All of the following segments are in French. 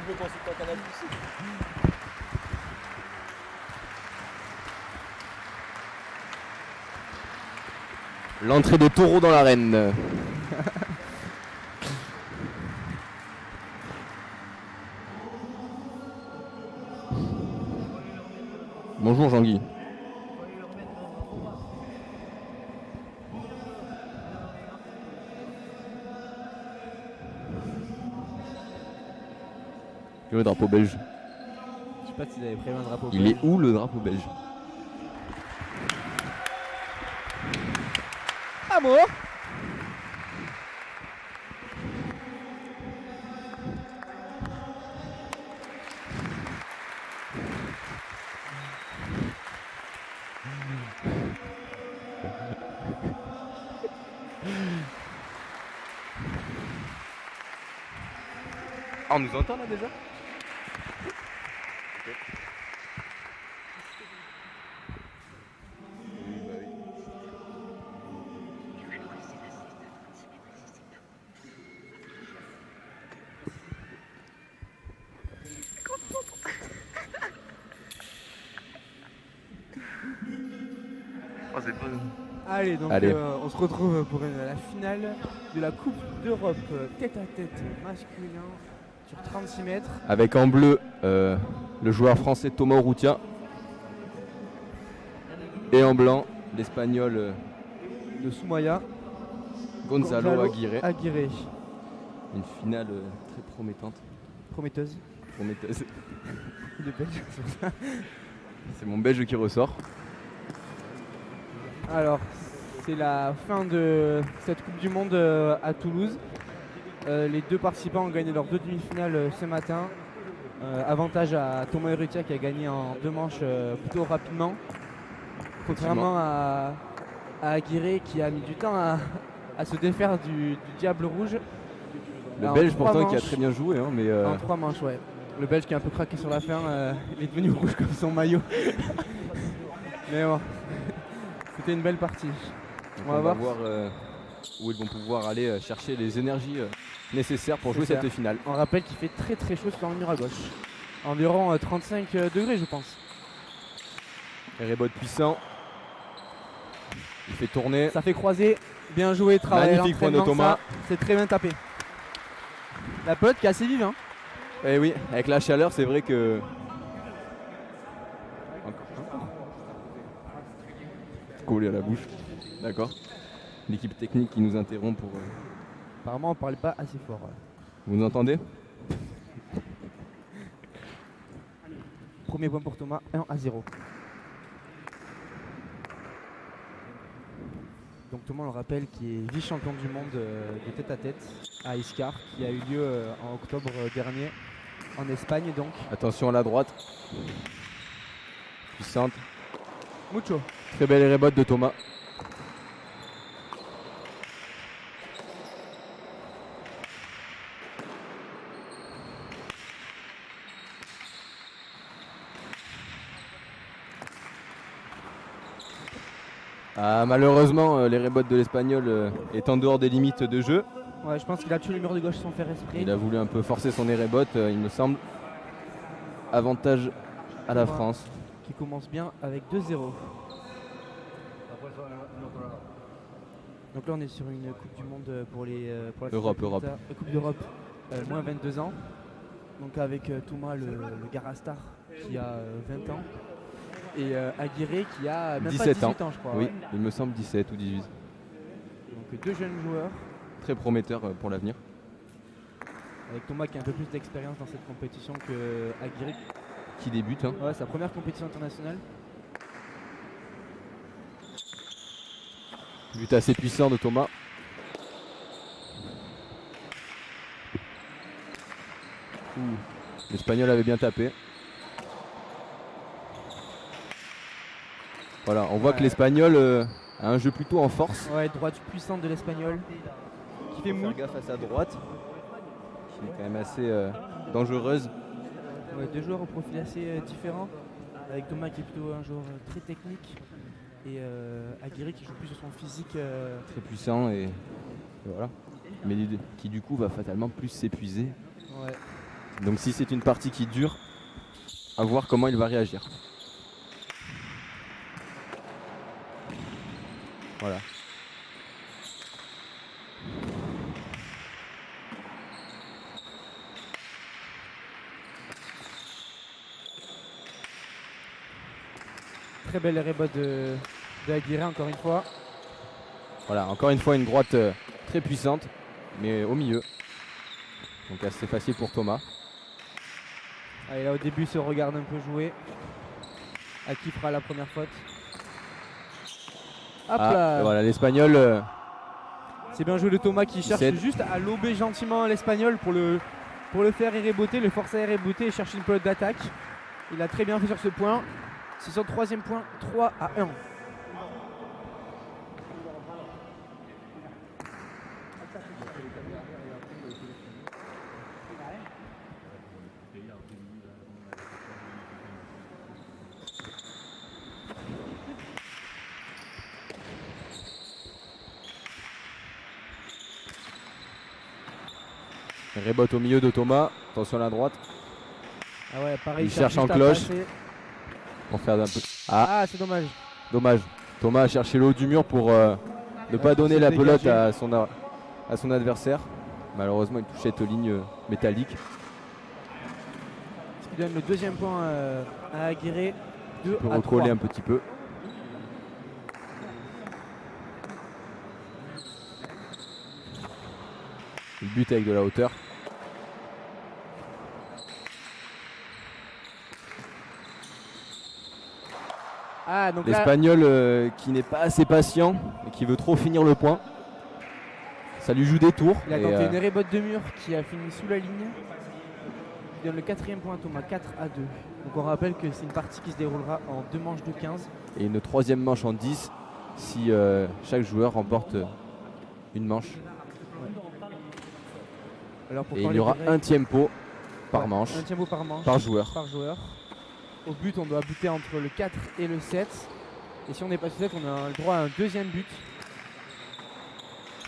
peux consulter un canal ici. L'entrée de taureau dans l'arène. Bonjour Jean-Guy. Le drapeau belge. Je sais pas s'ils avaient prévu un drapeau Il belge. est où le drapeau belge? Amour. Ah, on nous entend là déjà? Oh, c'est pas... Allez, donc Allez. on se retrouve pour la finale de la Coupe d'Europe tête à tête masculin sur 36 mètres. Avec en bleu le joueur français Thomas Urrutia. Et en blanc l'espagnol De Soumaya. Gonzalo Aguirre. Aguirre. Une finale très promettante. Prometteuse. Prometteuse. Il est belge, c'est pour ça. C'est mon belge qui ressort. Alors, c'est la fin de cette Coupe du Monde à Toulouse. Les deux participants ont gagné leurs deux demi-finales ce matin. Avantage à Thomas Urrutia qui a gagné en deux manches plutôt rapidement. Contrairement à Aguirre qui a mis du temps à se défaire du Diable Rouge. Le En belge trois pourtant qui a manches. très bien joué. Hein, mais En trois manches, ouais. Le Belge qui a un peu craqué sur la fin, il est devenu rouge comme son maillot. Mais bon, c'était une belle partie. donc On va voir. où ils vont pouvoir aller chercher les énergies nécessaires pour jouer C'est ça. cette finale. On rappelle qu'il fait très très chaud sur le mur à gauche. Environ 35 degrés, je pense. Rebot puissant. Il fait tourner. Ça fait croiser. Bien joué, travail. Magnifique point de l'entraînement, Thomas. ça, c'est très bien tapé. La pelote qui est assez vive, hein. Eh oui, avec la chaleur, c'est vrai que. Encore. Collé à la bouche. D'accord. L'équipe technique qui nous interrompt pour. Apparemment, on parlait pas assez fort. Vous nous entendez? Premier point pour Thomas, 1-0. Donc Thomas, on le rappelle, qui est vice-champion du monde de tête à tête à Iscar, qui a eu lieu en octobre dernier en Espagne donc. Attention à la droite. Puissante. Mucho. Très belle rebot de Thomas. Ah, malheureusement, les rebots de l'Espagnol est en dehors des limites de jeu. Ouais, je pense qu'il a tué le mur de gauche sans faire esprit. Il a voulu un peu forcer son rebot, il me semble. Avantage à la France. Qui commence bien avec 2-0. Donc là on est sur une Coupe du Monde pour la Europe. Coupe d'Europe, moins 22 ans. Donc avec Thomas le Garastar qui a 20 ans. Et Aguirre qui a même 17 pas 18 ans je crois. Oui, Ouais. il me semble 17 ou 18. Donc deux jeunes joueurs. Très prometteur pour l'avenir. Avec Thomas qui a un peu plus d'expérience dans cette compétition que Aguirre. Qui débute. Hein. Ouais, sa première compétition internationale. But assez puissant de Thomas. L'Espagnol avait bien tapé. Voilà, on voit que l'Espagnol a un jeu plutôt en force. Ouais, droite puissante de l'Espagnol. Qui fait Il faut mou. faire gaffe à sa droite, qui est quand même assez dangereuse. Ouais, deux joueurs au profil assez différent. Avec Thomas qui est plutôt un joueur très technique. Et Aguirre qui joue plus sur son physique. Très puissant et voilà. Mais qui du coup va fatalement plus s'épuiser Ouais. Donc si c'est une partie qui dure, à voir comment il va réagir. Voilà. Très belle rebot de Aguirre encore une fois. Voilà, encore une fois une droite très puissante, mais au milieu. Donc assez facile pour Thomas. Allez, là au début, il se regarde un peu jouer. À qui fera la première faute? Hop là. Voilà, l'Espagnol. C'est bien joué de Thomas qui cherche juste à lober gentiment l'Espagnol pour le faire reboter, le forcer à reboter et chercher une pelote d'attaque. Il a très bien fait sur ce point. C'est son troisième point, 3-1. Rebote au milieu de Thomas. Attention à la droite. Ah ouais, pareil, il cherche en cloche pour faire un peu. Ah, c'est dommage. Dommage. Thomas a cherché le haut du mur pour ne pas donner la pelote à son adversaire. Malheureusement, il touchait cette ligne métallique. Ce qui donne le deuxième point à Aguirre. Il peut recoller un petit peu. Il bute avec de la hauteur. Ah, donc l'Espagnol qui n'est pas assez patient et qui veut trop finir le point. Ça lui joue des tours. Il a tenté une rebote de mur qui a fini sous la ligne. Il donne le quatrième point à Thomas, 4-2. Donc on rappelle que c'est une partie qui se déroulera en 2 manches de 15. Et une troisième manche en 10 si chaque joueur remporte une manche. Ouais. Alors et il y aura un tempo par manche. Un tempo par manche. Par joueur. Au but, on doit buter entre le 4 et le 7. Et si on dépasse le 7, on a le droit à un deuxième but.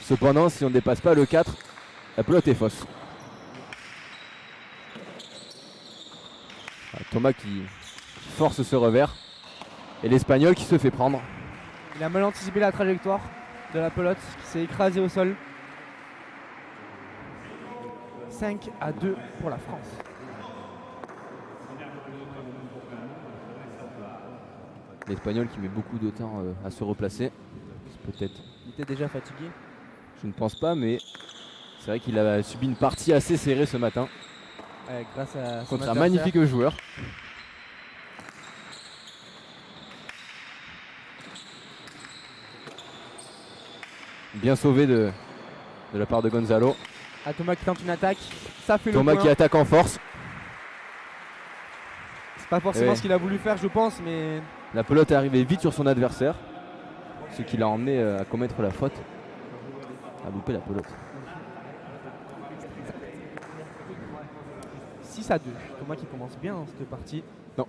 Cependant, si on ne dépasse pas le 4, la pelote est fausse. Thomas qui force ce revers. Et l'Espagnol qui se fait prendre. Il a mal anticipé la trajectoire de la pelote qui s'est écrasée au sol. 5-2 pour la France. L'Espagnol qui met beaucoup de temps à se replacer. Peut-être. Il était déjà fatigué? Je ne pense pas, mais c'est vrai qu'il a subi une partie assez serrée ce matin. Grâce à contre un magnifique joueur. Bien sauvé de la part de Gonzalo. Thomas qui tente une attaque. Ça fait Thomas le point. qui attaque en force. C'est pas forcément ce qu'il a voulu faire, je pense, mais la pelote est arrivée vite sur son adversaire, ce qui l'a emmené à commettre la faute, à louper la pelote. 6-2. Thomas qui commence bien dans cette partie. Non.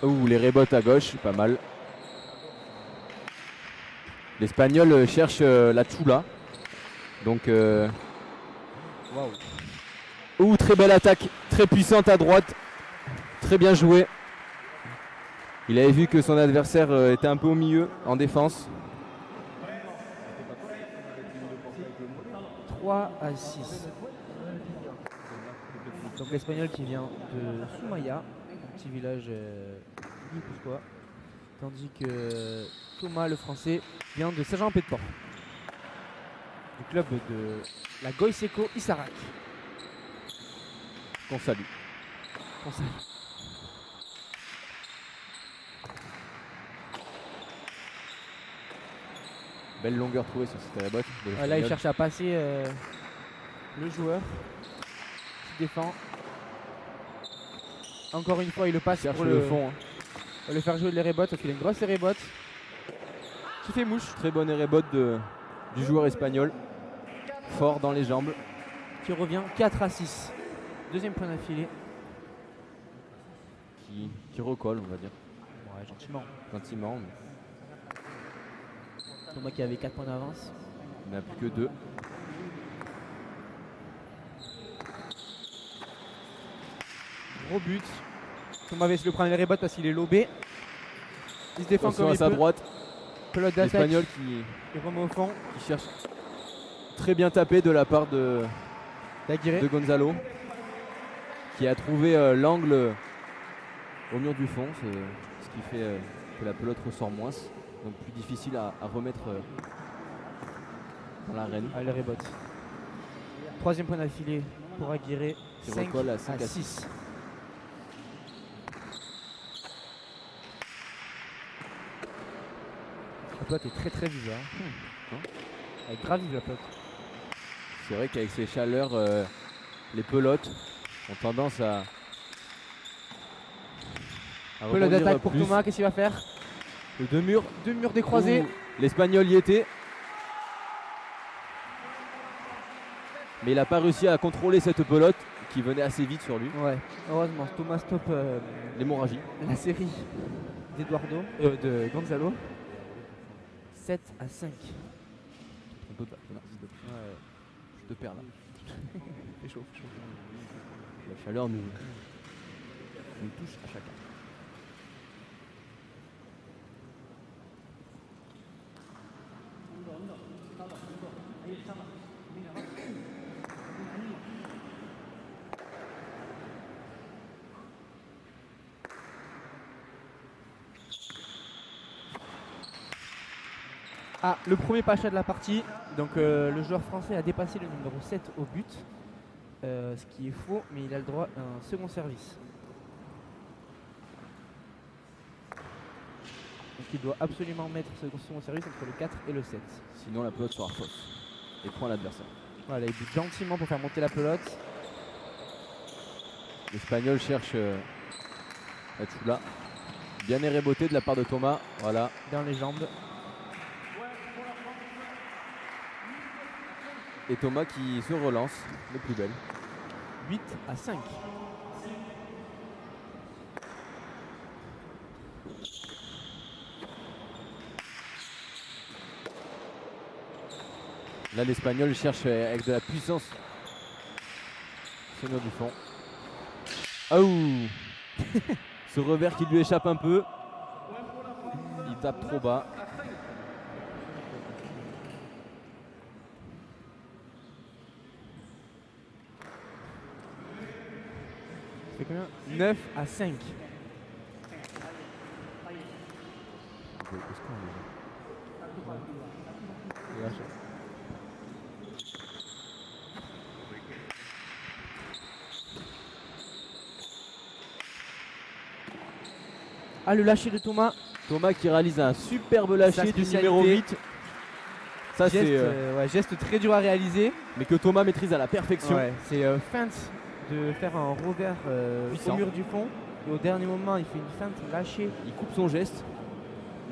Ouh, les rebotes à gauche, pas mal. L'Espagnol cherche la chula. Donc, wow. Ouh, très belle attaque, très puissante à droite. Très bien joué. Il avait vu que son adversaire était un peu au milieu, en défense. 3-6. Donc l'Espagnol qui vient de Soumaya, un petit village guipuscois. Tandis que Thomas, le français, vient de Saint-Jean-Pied-de-Port, du club de la Goïseco Issarak. Qu'on salue. Belle longueur trouvée sur cette rebote. Là, il cherche à passer le joueur qui défend. Encore une fois, il le passe pour le fond. On va le faire jouer les rebotes, parce qu'il a une grosse rebote. Qui fait mouche. Très bonne rebote du joueur espagnol. Fort dans les jambes. Qui revient 4-6. Deuxième point d'affilée. qui recolle, on va dire, Ouais, gentiment. gentiment. Mais Thomas qui avait 4 points d'avance. il n'a plus que 2. Gros but. Thomas va essayer de prendre les rebots parce qu'il est lobé. Il se défend Attention comme à il sa peut. droite, Pelote d'attaque. l'Espagnol Il remet au fond. qui cherche très bien tapé de la part de D'Aguirre. Gonzalo, qui a trouvé l'angle au mur du fond, ce qui fait que la pelote ressort moins, donc plus difficile à remettre dans l'arène. Allez, les rebots. Troisième point d'affilée pour Aguirre. Qui 5 recolle à à 5 à 6. La pelote est très très vive. Hein. Elle est grave vive la pelote. C'est vrai qu'avec ces chaleurs, les pelotes ont tendance à Pelote rebondir d'attaque pour plus. Thomas, qu'est-ce qu'il va faire? Les deux murs. Deux murs décroisés. Ouh, l'Espagnol y était. Mais il n'a pas réussi à contrôler cette pelote qui venait assez vite sur lui. Ouais, heureusement, Thomas stoppe L'hémorragie. la série d'Eduardo, de Gonzalo. 7 à 5. On peut pas. Non, s'il te plaît. Ouais, Je te perds là. c'est chaud, chaud. La chaleur nous touche à chacun. Ah, le premier pacha de la partie. Donc le joueur français a dépassé le numéro 7 au but. Ce qui est faux, mais il a le droit à un second service. Donc il doit absolument mettre ce second service entre le 4 et le 7. Sinon la pelote sera fausse et prend l'adversaire. Voilà, il bute gentiment pour faire monter la pelote. L'Espagnol cherche Achula. Bien éréboté de la part de Thomas. Voilà. Dans les jambes. Et Thomas qui se relance, le plus belle. 8 à 5. Là l'Espagnol cherche avec de la puissance ce mur du fond. Ah ouh. Ce revers qui lui échappe un peu. Il tape trop bas. C'est combien? 9 à 5. Ah, le lâcher de Thomas. Thomas qui réalise un superbe lâcher du spécialité. numéro 8. Ça Geste, c'est ouais, geste très dur à réaliser. mais que Thomas maîtrise à la perfection. Ouais, c'est feinte de faire un revers au Puissant. mur du fond. Et au dernier moment, il fait une feinte lâchée. Il coupe son geste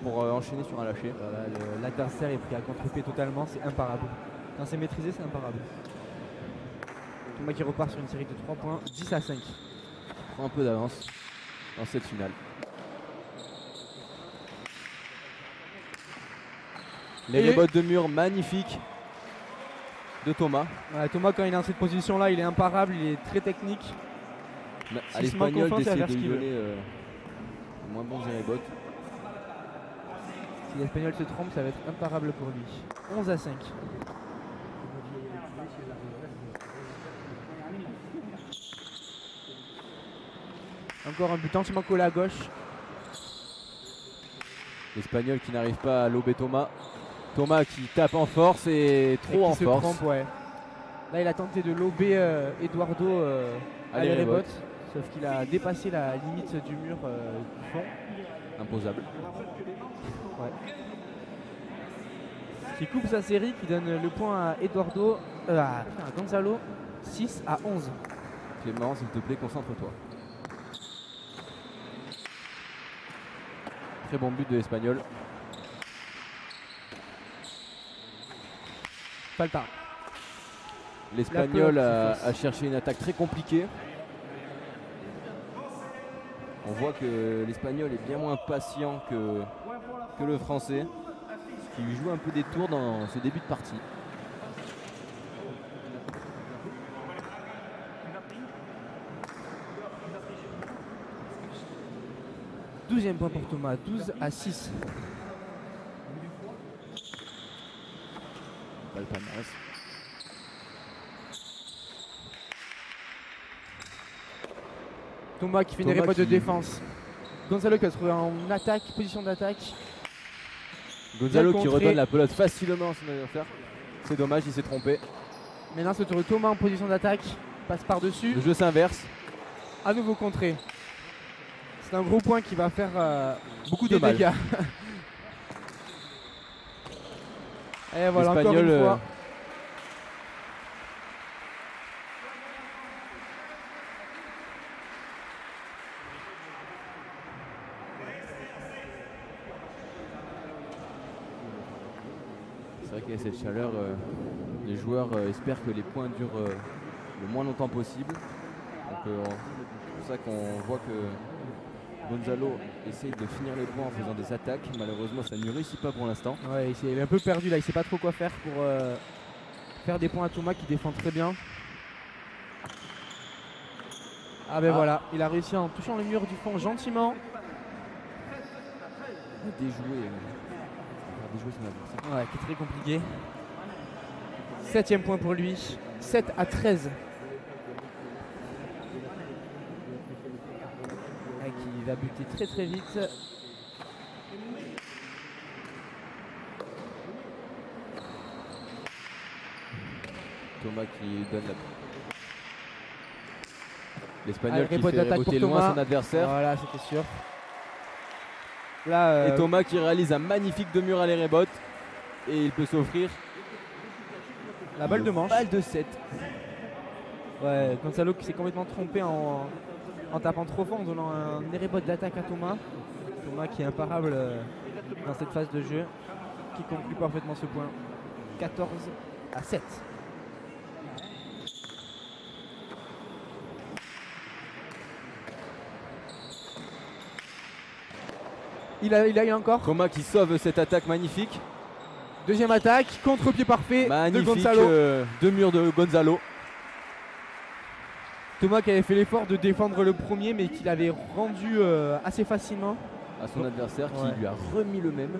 pour enchaîner sur un lâcher. Voilà, l'adversaire est pris à contre-pied totalement, c'est imparable. Quand c'est maîtrisé, c'est imparable. Thomas qui repart sur une série de 3 points, 10 à 5. Il prend un peu d'avance dans cette finale. Les Et- rebots de mur magnifiques de Thomas. Voilà, Thomas, quand il est dans cette position-là, il est imparable, il est très technique. À S'il se manque l'Espagnol confiance, il va d'essayer faire de ce lui qu'il veut. donner moins bons rebots. Si l'Espagnol se trompe, ça va être imparable pour lui. 11 à 5. Encore un but gentiment collé à gauche. L'Espagnol qui n'arrive pas à lober Thomas. Thomas qui tape en force et Et trop qui en se force. trompe, ouais. Là, il a tenté de lober Eduardo à Allez, les rebots. rebots. Sauf qu'il a dépassé la limite du mur du fond. Imposable. Ouais. Qui coupe sa série, qui donne le point à Eduardo, à Gonzalo, 6 à 11. Clément, s'il te plaît, concentre-toi. Très bon but de l'Espagnol. Falta. L'Espagnol La a, pelote, c'est a cherché une attaque très compliquée. On voit que l'Espagnol est bien moins patient que le Français, ce qui lui joue un peu des tours dans ce début de partie. Douzième point pour Thomas, 12-6. Pas le palmarès. Thomas qui fait une rebote de défense. Gonzalo qui va se trouver en attaque, position d'attaque. Gonzalo qui redonne la pelote facilement à son adversaire. C'est dommage, il s'est trompé. Maintenant c'est tour Thomas en position d'attaque. Passe par-dessus. Le jeu s'inverse. À nouveau contré. C'est un gros point qui va faire Beaucoup de mal. dégâts. Et voilà, encore une fois. C'est vrai qu'il y a cette chaleur. Les joueurs espèrent que les points durent le moins longtemps possible. Donc, c'est pour ça qu'on voit que Gonzalo essaye de finir les points en faisant des attaques. Malheureusement, ça ne réussit pas pour l'instant. Ouais, il est un peu perdu là, il sait pas trop quoi faire pour faire des points à Thomas qui défend très bien. Ah ben voilà, il a réussi en touchant le mur du fond gentiment. Déjouer son adversaire. Ouais, qui est très compliqué. 7ème point pour lui, 7-13. Qui va buter très très vite. Thomas qui donne la... L'Espagnol qui rebote fait d'attaque reboter pour loin Thomas. son adversaire. Voilà, c'était sûr. Là, Et Thomas qui réalise un magnifique deux-murs à les rebotes. Et il peut s'offrir la balle de manche. Balle de 7. Ouais, Gonzalo qui s'est complètement trompé en tapant trop fort en donnant un rebote d'attaque à Thomas. Thomas qui est imparable dans cette phase de jeu, qui conclut parfaitement ce point. 14-7. Il a encore. Thomas qui sauve cette attaque magnifique. Deuxième attaque, contre-pied parfait Magnifique, de Gonzalo. Deux murs de Gonzalo. Thomas qui avait fait l'effort de défendre le premier mais qui l'avait rendu assez facilement à son adversaire qui lui a remis le même.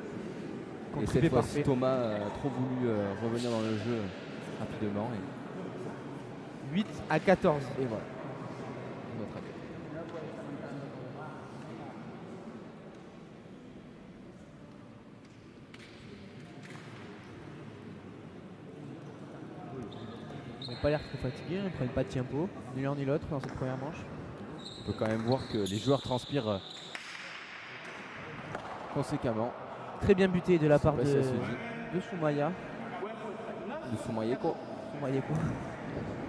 Et cette fois-ci Thomas a trop voulu revenir dans le jeu rapidement. 8-14. Et voilà. Notre attaque. Ils n'ont pas l'air trop fatigués, ils ne prennent pas de tempo, ni l'un ni l'autre dans cette première manche. On peut quand même voir que les joueurs transpirent conséquemment. Très bien buté de la part de Soumaya. De Soumayeko.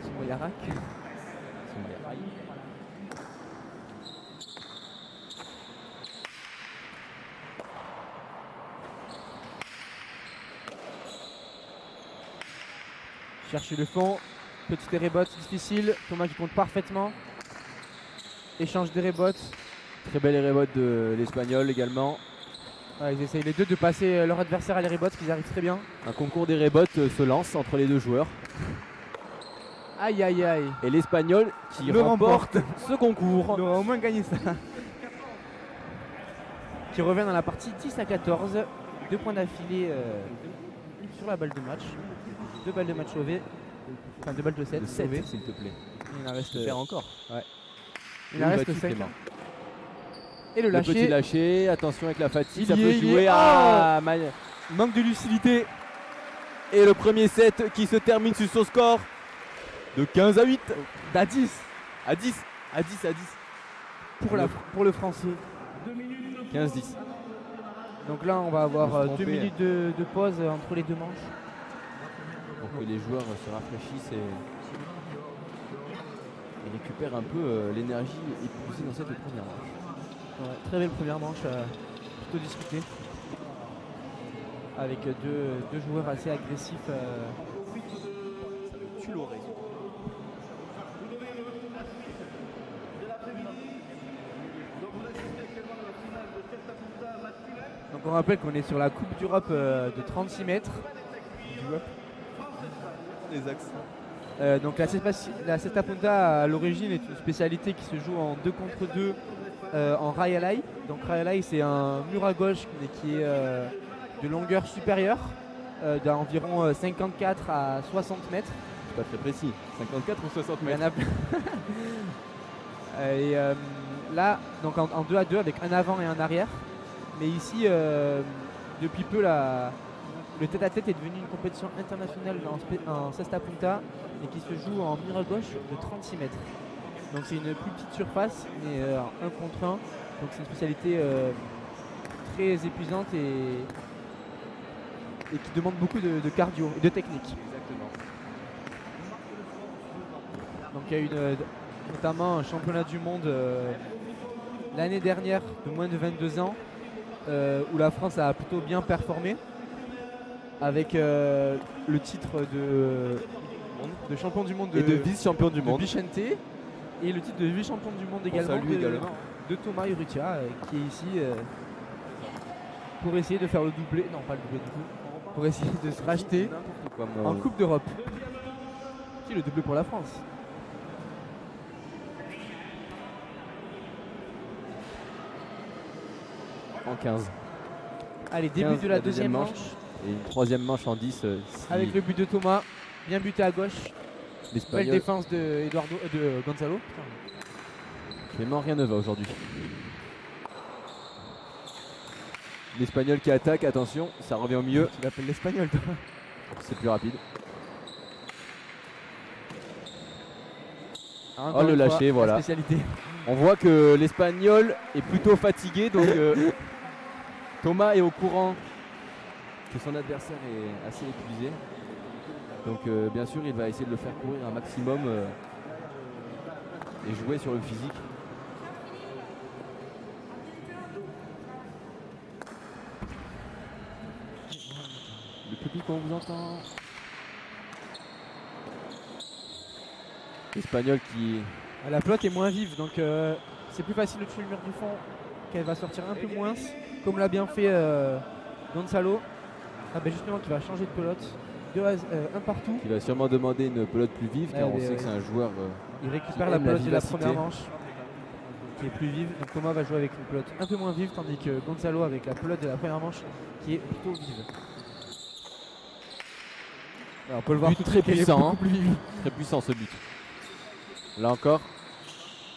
Soumayarak. Cherche le fond, petite rebote difficile, Thomas qui compte parfaitement. Échange des rebotes. Très belle rebote de l'Espagnol également. Ils essayent les deux de passer leur adversaire à les rebotes, qu'ils arrivent très bien. Un concours des rebotes se lance entre les deux joueurs. Aïe aïe aïe. Et l'Espagnol qui remporte ce concours. Il aura au moins gagné ça. Qui revient dans la partie 10-14. 2 points d'affilée sur la balle de match. 2 balles de match sauvées. Enfin 2 balles de 7 sauvées. S'il te plaît. Il en reste faire encore. Ouais. Il en reste 5. Et le lâcher. Petit lâcher, attention avec la fatigue, ça peut jouer à manque de lucidité. Et le premier set qui se termine sur son score de 15-8. À 10. À 10. Pour le français. 15-10. Donc là on va avoir 2 minutes de pause entre les deux manches. Pour que les joueurs se rafraîchissent et récupèrent un peu l'énergie épuisée dans cette première manche. Ouais, très belle première manche, plutôt discutée. Avec deux joueurs assez agressifs. Ça me tue l'oreille. Donc on rappelle qu'on est sur la Coupe d'Europe de 36 mètres. Les axes. Donc la Cesta Punta à l'origine est une spécialité qui se joue en 2 contre 2 en Rayalai. Donc Rayalai c'est un mur à gauche mais qui est de longueur supérieure d'environ 54 à 60 mètres. C'est pas très précis. 54 ou 60 Il y en mètres. a et là donc en 2 à 2 avec un avant et un arrière. Mais ici depuis peu le tête-à-tête est devenu une compétition internationale en Cesta Punta et qui se joue en mur à gauche de 36 mètres. Donc c'est une plus petite surface, mais en 1 contre 1. Donc c'est une spécialité très épuisante et qui demande beaucoup de cardio et de technique. Exactement. Donc il y a eu notamment un championnat du monde l'année dernière de moins de 22 ans où la France a plutôt bien performé avec le titre de champion du monde Et de vice-champion du monde. Vicente et le titre de vice-champion du monde également, de Thomas Urrutia qui est ici pour essayer de faire le doublé, non pas le doublé du coup, pour essayer de se racheter en Coupe d'Europe. Qui est le doublé pour la France. En 15. Allez, début de la deuxième manche. Et une troisième manche en 10. Avec le but de Thomas, bien buté à gauche. Belle défense de Gonzalo. Clément, rien ne va aujourd'hui. L'Espagnol qui attaque, attention, ça revient au milieu. Tu l'appelles l'Espagnol toi. C'est plus rapide. Encore le une fois, lâcher, voilà. Spécialité. On voit que l'Espagnol est plutôt fatigué, donc Thomas est au courant que son adversaire est assez épuisé. Donc bien sûr, il va essayer de le faire courir un maximum et jouer sur le physique. Le public, on vous entend. L'Espagnol qui... La pelote est moins vive, donc c'est plus facile de tuer le mur du fond, qu'elle va sortir un peu moins, comme l'a bien fait Gonzalo. Ah ben justement qui va changer de pelote, un partout. Il va sûrement demander une pelote plus vive, car on sait que c'est un joueur... il récupère la pelote de la première manche, qui est plus vive. Donc Thomas va jouer avec une pelote un peu moins vive, tandis que Gonzalo avec la pelote de la première manche, qui est plutôt vive. Alors, on peut le voir très puissant, plus vive. Très puissant ce but. Là encore,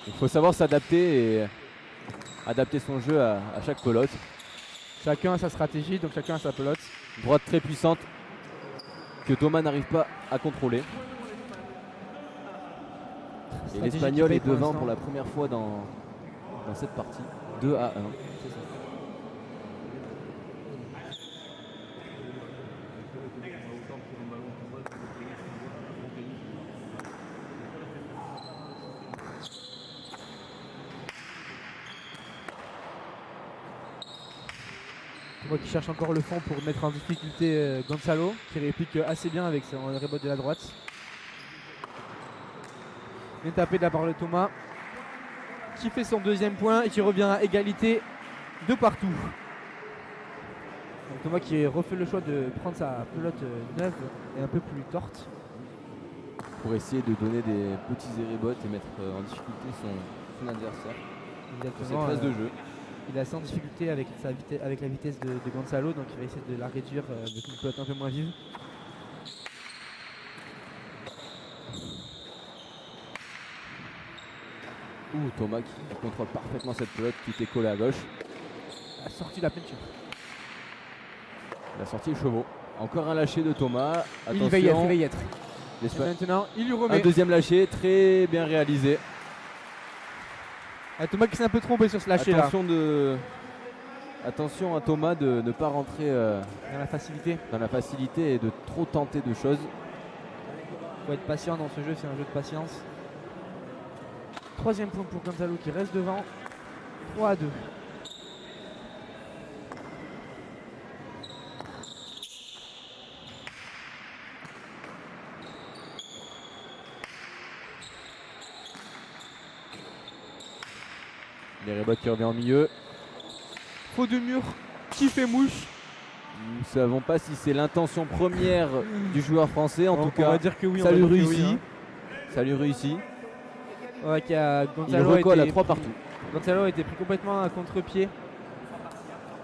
il faut savoir s'adapter et adapter son jeu à chaque pelote. Chacun a sa stratégie, donc chacun a sa pelote. Droite très puissante que Thomas n'arrive pas à contrôler. Et l'Espagnol est devant pour la première fois dans cette partie. 2 à 1. C'est ça. Moi qui cherche encore le fond pour mettre en difficulté Gonzalo, qui réplique assez bien avec son rebot de la droite. Bien tapé de la part de Thomas, qui fait son deuxième point et qui revient à égalité de partout. Donc Thomas qui refait le choix de prendre sa pelote neuve et un peu plus torte. Pour essayer de donner des petits érebotes et mettre en difficulté son adversaire. Exactement. Cette phase de jeu. Il est assez en difficulté avec la vitesse de Gonzalo, donc il va essayer de la réduire avec une pelote un peu moins vive. Thomas qui contrôle parfaitement cette pelote qui était collée à gauche. La sortie de la peinture. La sortie est chevaux. Encore un lâché de Thomas. Attention. Il va y être. Et maintenant, il lui remet. Un deuxième lâché, très bien réalisé. Thomas qui s'est un peu trompé sur ce lâcher là. Attention à Thomas de ne pas rentrer dans la facilité et de trop tenter de choses. Il faut être patient dans ce jeu, c'est un jeu de patience. Troisième point pour Gonzalo qui reste devant. 3 à 2. Les rebots qui revient en milieu. Faux de mur qui fait mouche. Nous ne savons pas si c'est l'intention première du joueur français. En tout On va cas, dire que oui. ça on va lui dire que oui, réussit. hein. Ça lui réussit. Ouais, Il Gonzalo recolle à été 3 pris- partout. Gonzalo a été pris complètement à contre-pied.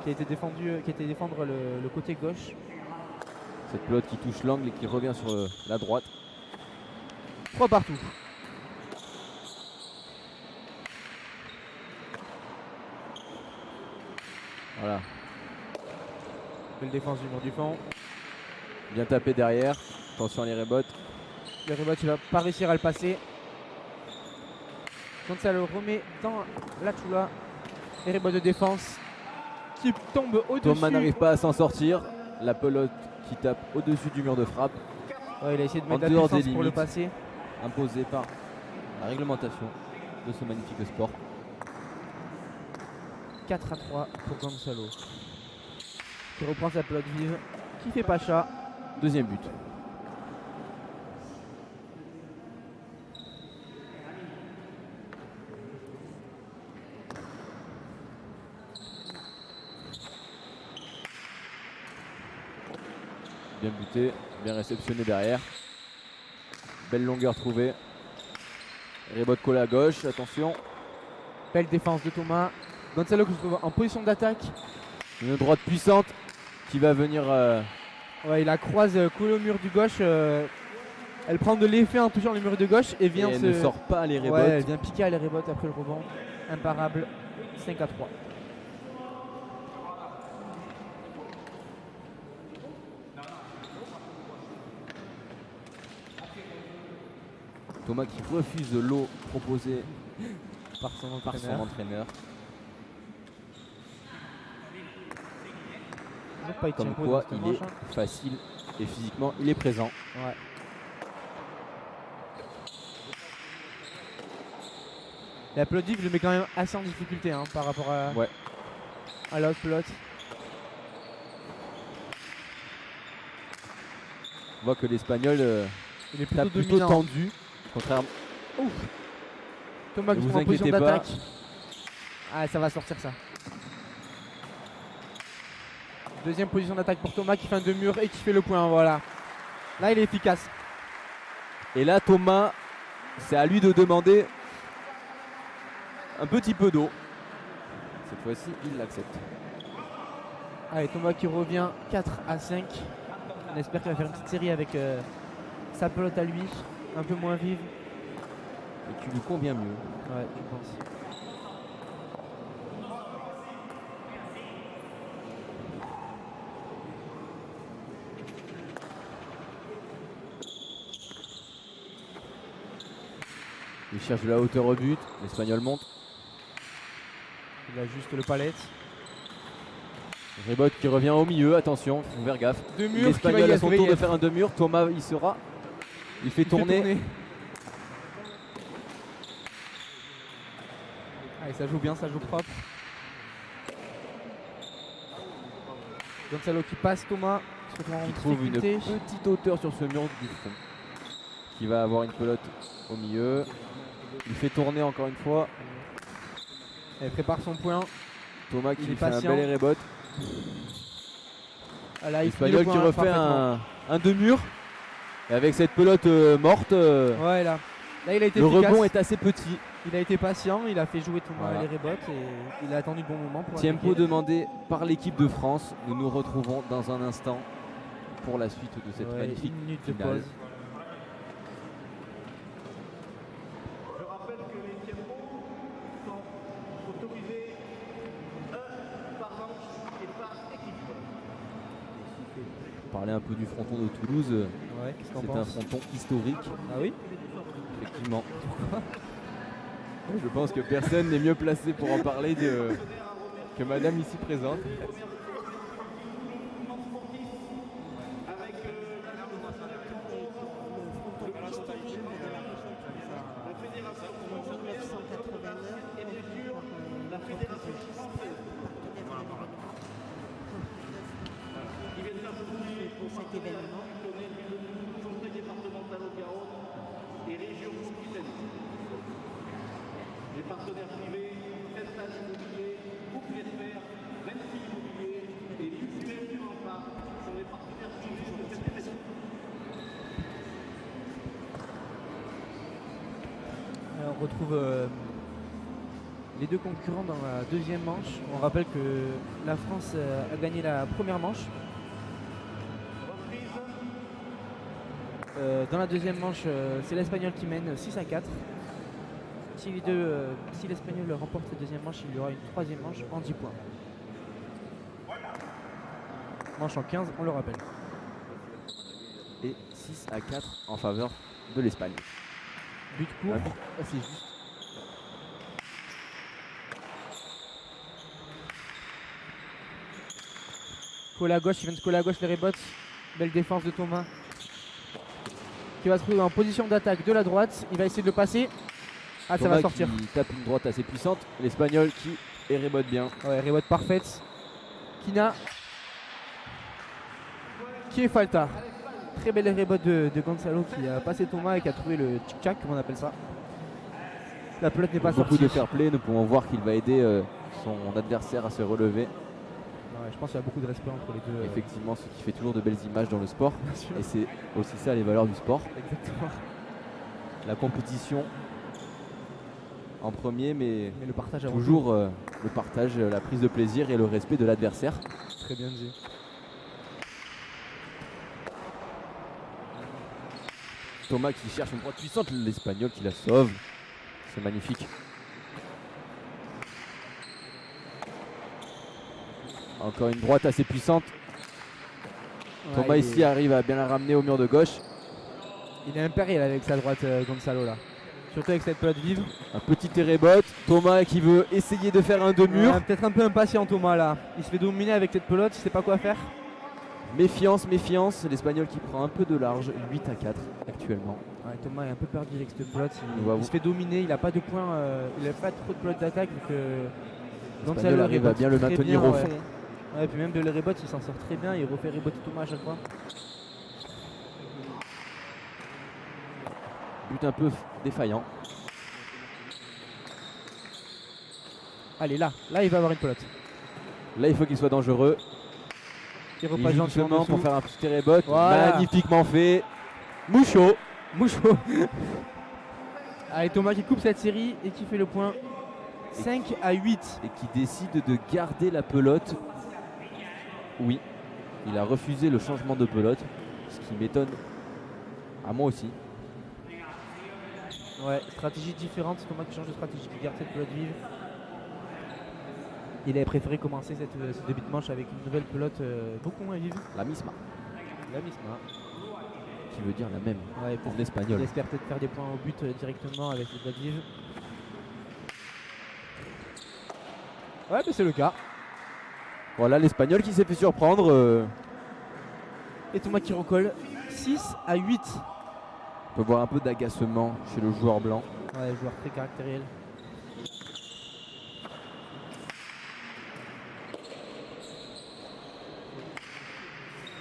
Qui a été défendre le côté gauche. Cette pelote qui touche l'angle et qui revient sur la droite. 3 partout. Voilà. Belle défense du mur du fond. Bien tapé derrière. Attention à les rebotes. Le rebot, il va pas réussir à le passer. Gonzalo remet dans la Tula. Les rebots de défense qui tombe au-dessus. Thomas n'arrive pas à s'en sortir. La pelote qui tape au-dessus du mur de frappe, Ouais, il a essayé de en mettre de la dehors des puissance pour le limites. passer. imposée par la réglementation de ce magnifique sport. 4-3 pour Gonzalo. Qui reprend sa pelote vive. Qui fait Pacha. Deuxième but. Bien buté, bien réceptionné derrière. Belle longueur trouvée. Rebot collé à gauche, attention. Belle défense de Thomas. Gonzalo qui se trouve en position d'attaque. Une droite puissante qui va venir. Ouais, il la croise collée au mur du gauche. Elle prend de l'effet en touchant le mur de gauche et vient et elle se. ne sort pas les rebots. Ouais, elle vient piquer à les rebots après le rebond. Imparable. 5-3. Thomas qui refuse l'eau proposée Par son par son entraîneur. entraîneur. Toujours pas été Comme imposé quoi dans cette il est manche, hein. facile et physiquement il est présent. Ouais. La pelote vive le met quand même assez en difficulté hein, par rapport Ouais. à l'autre pelote. On voit que l'Espagnol Il est tape plutôt plutôt dominant. tendu. Contrairement. Thomas Ne qui se vous met en position inquiétez pas. d'attaque. Ah, ça va sortir ça. Deuxième position d'attaque pour Thomas qui fait un demi-mur et qui fait le point. Voilà. Là, il est efficace. Et là Thomas, c'est à lui de demander un petit peu d'eau. Cette fois-ci, il l'accepte. Allez, Thomas qui revient 4-5. On espère qu'il va faire une petite série avec sa pelote à lui, un peu moins vive. Et qui lui convient mieux. Ouais, je pense. Il cherche de la hauteur au but. L'Espagnol monte. Il a juste le palette. Rebot qui revient au milieu. Attention, faut faire gaffe. Deux murs qui va L'Espagnol y à son être, tour va y de être. faire un demi-mur. Thomas il sera. Il fait Il fait tourner. Allez, ça joue bien, ça joue propre. Gonzalo qui passe Thomas. Se retrouve en Qui trouve une difficulté. petite hauteur sur ce mur du fond. Qui va avoir une pelote au milieu. Il fait tourner encore une fois. Elle prépare son point. Thomas qui Il est fait un patient. bel rebot. Ah, là, il finit L'Espagnol le qui point refait parfaitement. un demi-mur. Et avec cette pelote morte, Ouais, là. Là, il a été le efficace. rebond est assez petit. Il a été patient, il a fait jouer Thomas Voilà. les rebots et il a attendu le bon moment pour Tempo attaquer. demandé par l'équipe de France. Nous nous retrouvons dans un instant pour la suite de cette Ouais, magnifique une minute de finale. pause. Je rappelle que les tiempos sont autorisés un par manche et par équipe. Parler un peu du fronton de Toulouse. Ouais, qu'est-ce qu'on C'est un pense fronton historique, Ah oui effectivement. Je pense que personne n'est mieux placé pour en parler que madame ici présente. Pour cet événement. Conseil départemental au Garonne et région Occitanie. Les partenaires privés, Festal Immobilier, Groupe L'Espère, 26 Immobilier, retrouve les deux concurrents dans la deuxième manche. On rappelle que la France a gagné la première manche. Dans la deuxième manche, c'est l'Espagnol qui mène 6-4. Si l'Espagnol remporte cette deuxième manche, il y aura une troisième manche en 10 points. Manche en 15, on le rappelle. Et 6-4 en faveur de l'Espagne. But court, C'est juste. Colle à gauche, il vient de coller à gauche les rebots. Belle défense de Thomas. Qui va se trouver en position d'attaque de la droite. Il va essayer de le passer. Ah, ça Thomas va sortir. qui tape une droite assez puissante. L'Espagnol qui rebote bien. Ouais, rebot parfaite. Kina. Qui est Falta. Très belle rebot de Gonzalo qui a passé Thomas et qui a trouvé le tic-tac, comme on appelle ça. La pelote n'est pas Beaucoup sortie. de fair play. Nous pouvons voir qu'il va aider son adversaire à se relever. Ouais, je pense qu'il y a beaucoup de respect entre les deux. Effectivement, ce qui fait toujours de belles images dans le sport. Bien sûr. Et c'est aussi ça les valeurs du sport. Exactement. La compétition en premier, mais Mais le partage avant toujours le partage, la prise de plaisir et le respect de l'adversaire. tout. Très bien dit. Thomas qui cherche une droite puissante, l'Espagnol qui la sauve. C'est magnifique. Encore une droite assez puissante. Ouais, Thomas il ici est- arrive à bien la ramener au mur de gauche. Il est impérial avec sa droite, Gonzalo là. Surtout avec cette pelote vive. Un petit terrebote. Thomas qui veut essayer de faire un deux-murs. Ouais, peut-être un peu impatient Thomas là. Il se fait dominer avec cette pelote, il sait pas quoi faire. Méfiance, méfiance. L'Espagnol qui prend un peu de large. 8-4 actuellement. Ouais, Thomas est un peu perdu avec cette pelote. On va Il se fait dominer, il a pas de points, il a pas trop de pelote d'attaque vu que L'Espagnol arrive à rebote bien le très maintenir bien, au ouais. fond. Ouais, puis même de le rebot, il s'en sort très bien, il refait reboter Thomas à chaque fois. But un peu défaillant. Allez là il va avoir une pelote. Là, il faut qu'il soit dangereux. Il Il repasse joue gentiment doucement pour dessous. faire un petit terrebote. Voilà. Magnifiquement fait. Moucho. Moucho. Allez Thomas qui coupe cette série et qui fait le point 5-8. Et qui décide de garder la pelote. Oui, il a refusé le changement de pelote, ce qui m'étonne à moi aussi. Ouais, stratégie différente, c'est Thomas qui change de stratégie, qui garde cette pelote vive. Il avait préféré commencer ce début de manche avec une nouvelle pelote beaucoup moins vive. La misma, La Misma. qui veut dire la même Ouais, en il espagnol. espère peut-être faire des points au but directement avec les pelotes vives. Ouais, mais c'est le cas. Voilà l'Espagnol qui s'est fait surprendre. Et Thomas qui recolle 6-8. On peut voir un peu d'agacement chez le joueur blanc. Ouais, joueur très caractériel.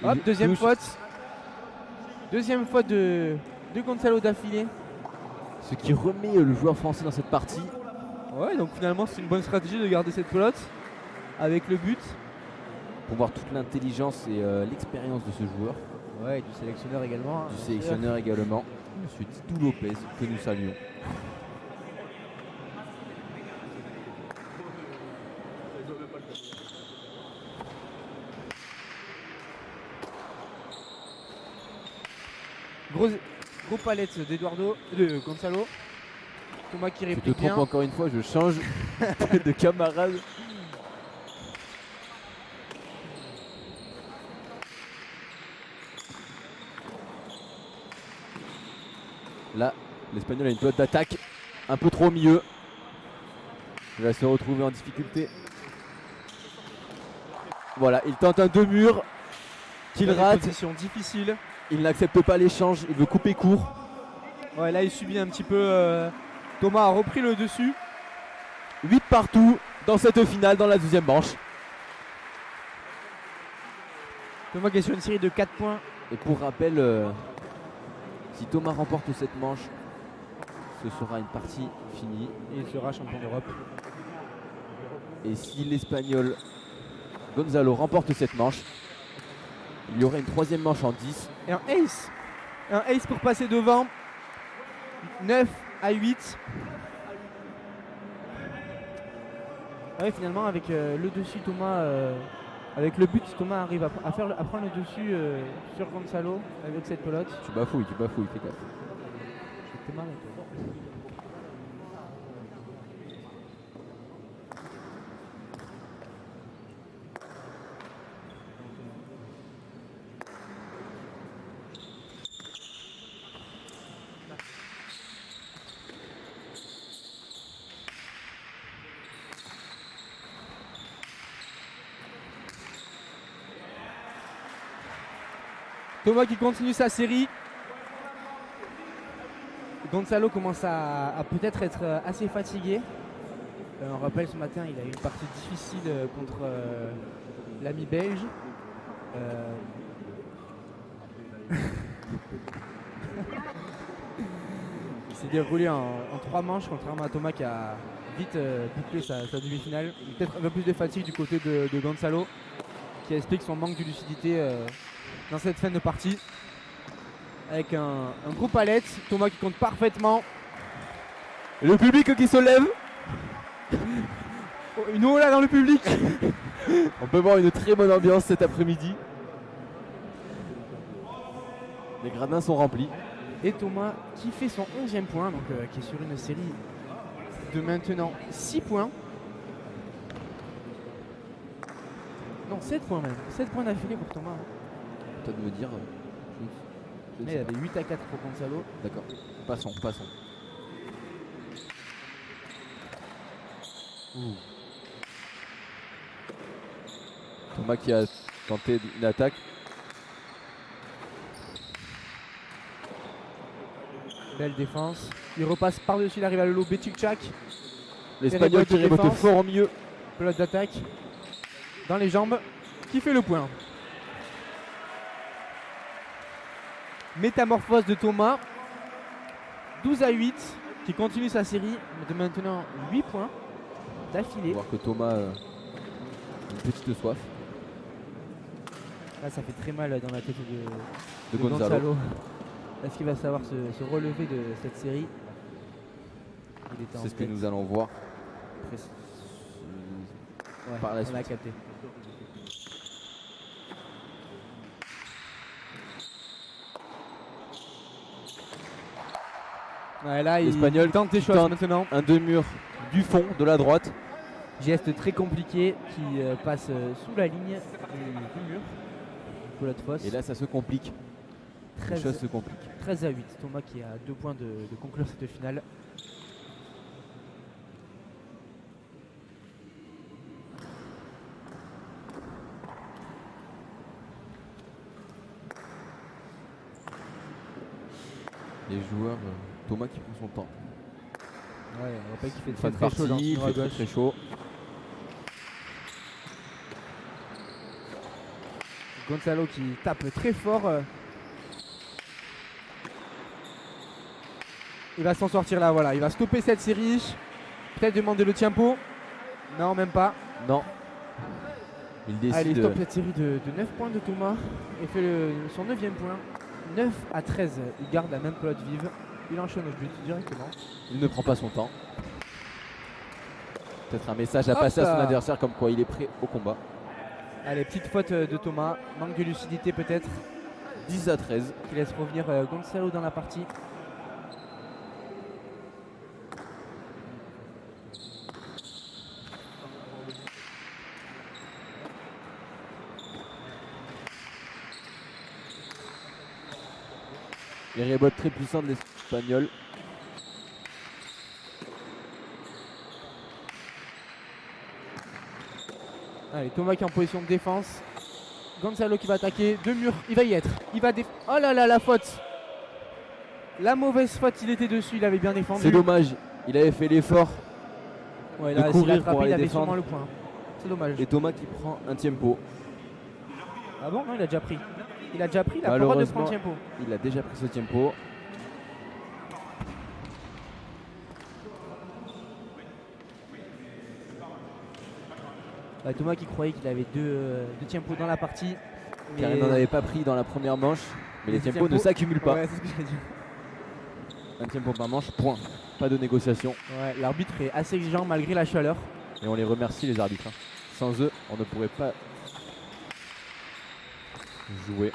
Hop, Il deuxième touche. faute. Deuxième faute de Gonzalo d'affilée. Ce qui remet le joueur français dans cette partie. Ouais, donc finalement c'est une bonne stratégie de garder cette pelote avec le but. Pour voir toute l'intelligence et l'expérience de ce joueur. Ouais, et du sélectionneur également. Du sélectionneur également, Monsieur Tito Lopez, que nous saluons. Gros palette de Gonzalo. Thomas qui Je te réplique trompe bien. encore une fois, je change de camarade. Là, l'Espagnol a une pelote d'attaque un peu trop au milieu. Il va se retrouver en difficulté. Voilà, il tente un deux murs qu'il Dans des rate. positions difficiles. Il n'accepte pas l'échange, il veut couper court. Ouais, là il subit un petit peu. Thomas a repris le dessus. 8 partout dans cette finale, dans la deuxième manche. Thomas qui est sur une série de 4 points. Et pour rappel, si Thomas remporte cette manche, ce sera une partie finie. Et il sera champion d'Europe. Et si l'Espagnol Gonzalo remporte cette manche, il y aurait une troisième manche en 10. Et un ace. Un ace pour passer devant. 9-8. Ouais, finalement, avec le dessus, Thomas, avec le but, Thomas arrive à prendre le dessus sur Gonzalo avec cette pelote. Tu bafouilles, fais gaffe. J'étais mal, toi. Thomas qui continue sa série. Gonzalo commence à peut-être être assez fatigué. On rappelle ce matin, il a eu une partie difficile contre l'ami belge. Il s'est déroulé en 3 manches, contrairement à Thomas qui a vite bouclé sa demi-finale. Peut-être un peu plus de fatigue du côté de Gonzalo, qui explique son manque de lucidité dans cette fin de partie. Avec un gros palette, Thomas qui compte parfaitement. Et le public qui se lève. Une ola dans le public. On peut voir une très bonne ambiance cet après-midi. Les gradins sont remplis. Et Thomas qui fait son 11e point, donc qui est sur une série de maintenant 6 points. Non, 7 points même. 7 points d'affilée pour Thomas. Toi de me dire. Mais il y avait 8-4 pour Gonzalo. D'accord. Passons. Ouh. Thomas qui a tenté une attaque. Belle défense. Il repasse par-dessus, il arrive à le lober Tchik-Tchak. L'Espagnol qui rebote fort en milieu. Pelote d'attaque. Dans les jambes. Qui fait le point. Métamorphose de Thomas. 12-8. Qui continue sa série de maintenant 8 points d'affilée. On va voir que Thomas a une petite soif. Là, ça fait très mal dans la tête De Gonzalo. Est-ce qu'il va savoir se relever de cette série? C'est ce que nous allons voir. Ouais, par la on l'a suite. capté. Ouais, là, l'Espagnol il tente des choses maintenant. Un deux-murs du fond, de la droite. Geste très compliqué qui passe sous la ligne du mur. Pelote fausse. Et là, ça se complique. Les choses se compliquent. 13-8. Thomas qui a 2 points de conclure cette finale. Les joueurs, Thomas qui prend son temps. Ouais, on rappelle qu'il fait Fin de très chaud dans partie, le mur à il fait gauche. très chaud. Gonzalo qui tape très fort. Il va s'en sortir là, voilà. Il va stopper cette série. Peut-être demander le tempo. Non, même pas. Non. Il décide. Allez, il stoppe cette série de 9 points de Thomas et fait son 9e point. 9-13. Il garde la même pelote vive. Il enchaîne au but directement. Il ne prend pas son temps. Peut-être un message à Hop passer à son là. adversaire comme quoi il est prêt au combat. Allez, petite faute de Thomas. Manque de lucidité peut-être. 10-13. Qui laisse revenir Gonzalo dans la partie. Les rebotes très puissants de l'Espagnol. Allez, Thomas qui est en position de défense. Gonzalo qui va attaquer. 2 murs, il va y être. Il va oh là là, la faute. La mauvaise faute, il était dessus, il avait bien défendu. C'est dommage, il avait fait l'effort Ouais, de là, s'il courir attrapait, pour aller il avait défendre. sûrement le point. C'est dommage. Et Thomas qui prend un tempo. Ah bon? Non, il a déjà pris. Il a déjà pris, il a pas le droit de prendre tempo. Il a déjà pris ce tempo. Thomas qui croyait qu'il avait deux tempos dans la partie. Car il n'en avait pas pris dans la première manche. Mais les tempos ne s'accumulent pas. Ouais, c'est ce que j'ai dit. Un tempo par manche, point. Pas de négociation. Ouais, l'arbitre est assez exigeant malgré la chaleur. Et on les remercie les arbitres. Hein. Sans eux, on ne pourrait pas jouer.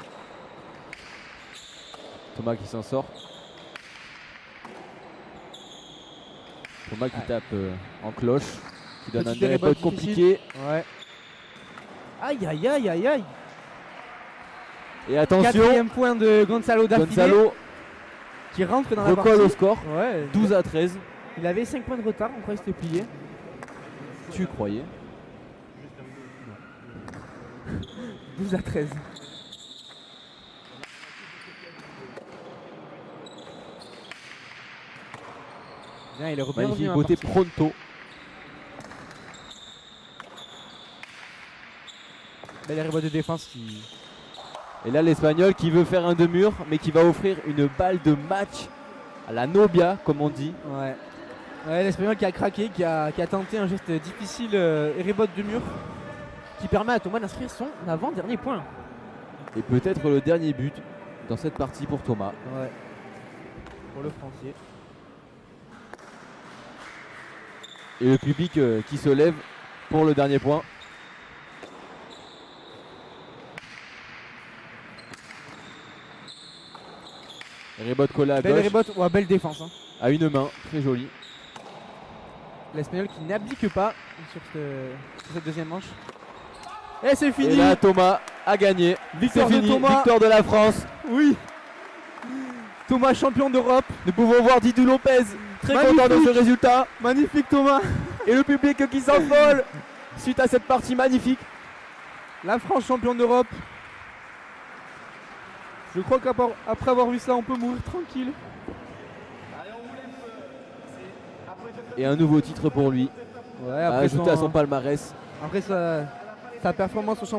Thomas qui s'en sort. Thomas qui tape en cloche, qui donne Petit un rebot rebot compliqué. Ouais. Aïe aïe aïe aïe aïe. Et attention, 4e point de Gonzalo d'affilée. Gonzalo Qui rentre dans la recolle partie. au score. Ouais. 12-13. Il avait 5 points de retard, on croyait que c'était plié. Tu croyais? 12-13. Bien, il est bien Magnifique revenu beauté à la partie. pronto. Bel rebot de défense qui... Et là l'Espagnol qui veut faire un de mur mais qui va offrir une balle de match à la Nobia comme on dit. Ouais. Ouais, l'Espagnol qui a craqué, qui a tenté un geste difficile et rebot de mur qui permet à Thomas d'inscrire son avant-dernier point. Et peut-être le dernier but dans cette partie pour Thomas. Ouais. Pour le Français. Et le public qui se lève pour le dernier point. Rebot collé à Belle gauche, rebot, ouais, belle défense. Hein. à une main, très joli. L'Espagnol qui n'abdique pas sur cette deuxième manche. Et c'est fini. Et là Thomas a gagné. Victoire C'est de fini, Thomas. victoire de la France. Oui. Thomas champion d'Europe. Nous pouvons voir Didou Lopez très Magnifique. content de ce résultat. Magnifique Thomas. Et le public qui s'envole suite à cette partie magnifique. La France champion d'Europe. Je crois qu'après avoir vu ça, on peut mourir tranquille. Allez, on vous laisse. Après cette Et un nouveau titre pour lui, Ouais, à ajouter à son palmarès. après sa performance au championnat.